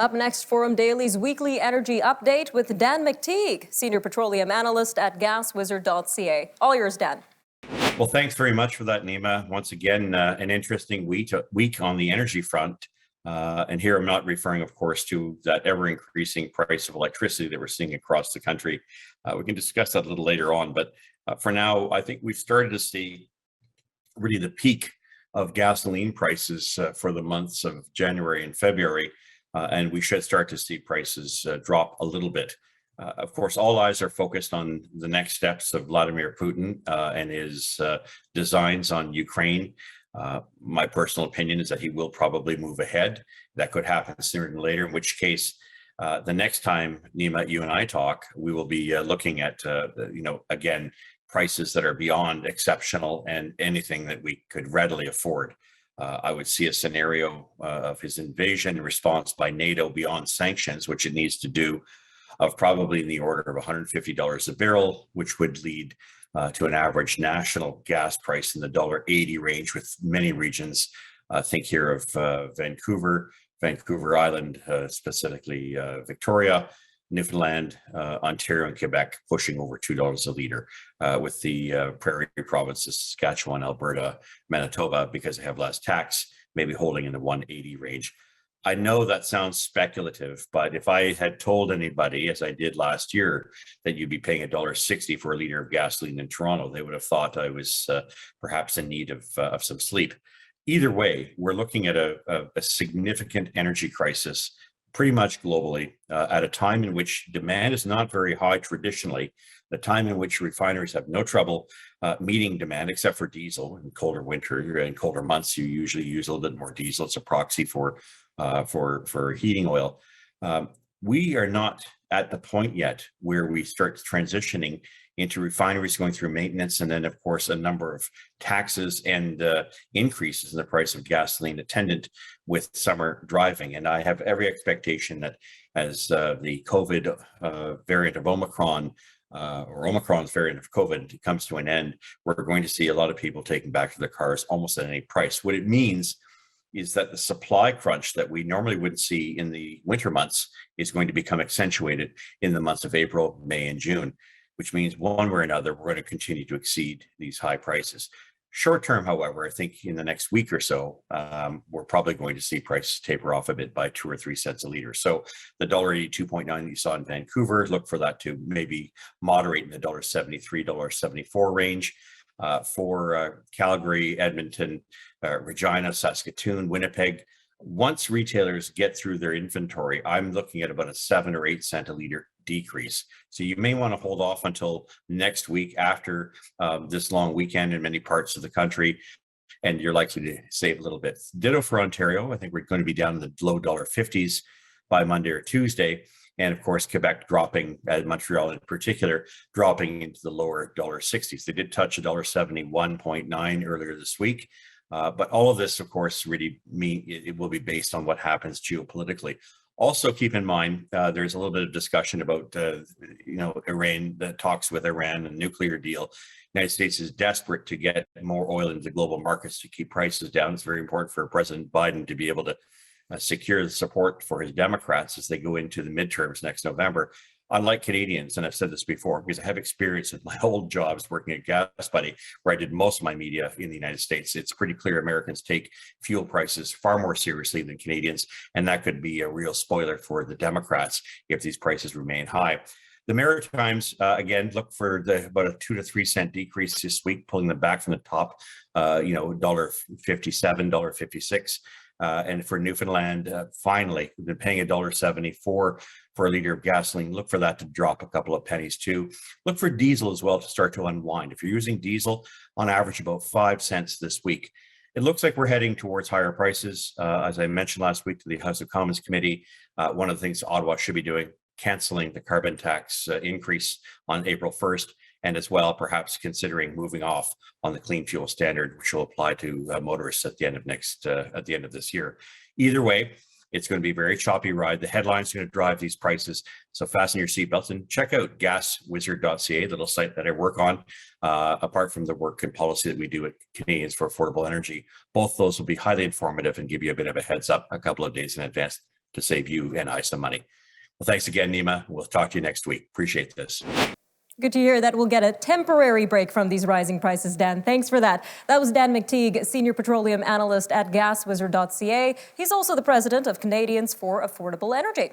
Up next, Forum Daily's weekly energy update with Dan McTeague, Senior Petroleum Analyst at Gaswizard.ca. All yours, Dan. Well, thanks very much for that, Nima. Once again, an interesting week on the energy front. And here I'm not referring, of course, to that ever-increasing price of electricity that we're seeing across the country. We can discuss that a little later on. But for now, I think we've started to see really the peak of gasoline prices for the months of January and February. And we should start to see prices drop a little bit. Of course, all eyes are focused on the next steps of Vladimir Putin and his designs on Ukraine. My personal opinion is that he will probably move ahead. That could happen sooner than later, in which case, the next time, Nima, you and I talk, we will be looking at, again, prices that are beyond exceptional and anything that we could readily afford. I would see a scenario of his invasion in response by NATO beyond sanctions, which it needs to do, of probably in the order of $150 a barrel, which would lead to an average national gas price in the $1.80 range, with many regions, think here of Vancouver Island, specifically Victoria, Newfoundland, Ontario, and Quebec pushing over $2 a liter, with the prairie provinces, Saskatchewan, Alberta, Manitoba, because they have less tax, maybe holding in the 180 range. I know that sounds speculative, but if I had told anybody, as I did last year, that you'd be paying $1.60 for a liter of gasoline in Toronto, they would have thought I was perhaps in need of some sleep. Either way, we're looking at a significant energy crisis pretty much globally, at a time in which demand is not very high traditionally, the time in which refineries have no trouble meeting demand, except for diesel. In colder winter and colder months, you usually use a little bit more diesel. It's a proxy for heating oil. We are not at the point yet where we start transitioning into refineries going through maintenance, and then, of course, a number of taxes and increases in the price of gasoline attendant with summer driving. And I have every expectation that as the COVID variant of Omicron, or Omicron's variant of COVID comes to an end, we're going to see a lot of people taking back to their cars almost at any price. What it means is that the supply crunch that we normally wouldn't see in the winter months is going to become accentuated in the months of April, May, and June, which means one way or another, we're going to continue to exceed these high prices. Short term, however, I think in the next week or so, we're probably going to see prices taper off a bit by 2 or 3 cents a liter. So the $1.82.9 that you saw in Vancouver, look for that to maybe moderate in the $1.73, $1.74 range. For Calgary, Edmonton, Regina, Saskatoon, Winnipeg, once retailers get through their inventory, I'm looking at about a 7 or 8 cent a liter decrease. So you may want to hold off until next week after this long weekend in many parts of the country, and you're likely to save a little bit. Ditto for Ontario. I think we're going to be down in the low $1.50s by Monday or Tuesday. And of course, Quebec dropping, Montreal in particular, dropping into the lower $1.60s. They did touch $1.71.9 earlier this week. But all of this, of course, really mean it will be based on what happens geopolitically. Also, keep in mind, there's a little bit of discussion about, Iran, the talks with Iran, and nuclear deal. The United States is desperate to get more oil into the global markets to keep prices down. It's very important for President Biden to be able to secure the support for his Democrats as they go into the midterms next November. Unlike Canadians, and I've said this before, because I have experience with my old jobs working at GasBuddy, where I did most of my media in the United States, it's pretty clear Americans take fuel prices far more seriously than Canadians, and that could be a real spoiler for the Democrats if these prices remain high. The Maritimes, again, look for about a 2 to 3 cent decrease this week, pulling them back from the top, $1.57, $1.56. And for Newfoundland, finally, we've been paying $1.74 for a liter of gasoline. Look for that to drop a couple of pennies too. Look for diesel as well to start to unwind. If you're using diesel, on average about 5 cents this week. It looks like we're heading towards higher prices. As I mentioned last week to the House of Commons Committee, one of the things Ottawa should be doing, canceling the carbon tax increase on April 1st, and as well perhaps considering moving off on the clean fuel standard, which will apply to motorists at the end of this year. Either way, it's going to be a very choppy ride. The headlines are going to drive these prices. So fasten your seatbelts and check out Gaswizard.ca, the little site that I work on, apart from the work and policy that we do at Canadians for Affordable Energy. Both those will be highly informative and give you a bit of a heads up a couple of days in advance. to save you and I some money. Well, thanks again, Nima. We'll talk to you next week. Appreciate this. Good to hear that we'll get a temporary break from these rising prices, Dan. Thanks for that. That was Dan McTeague, Senior Petroleum Analyst at Gaswizard.ca. He's also the president of Canadians for Affordable Energy.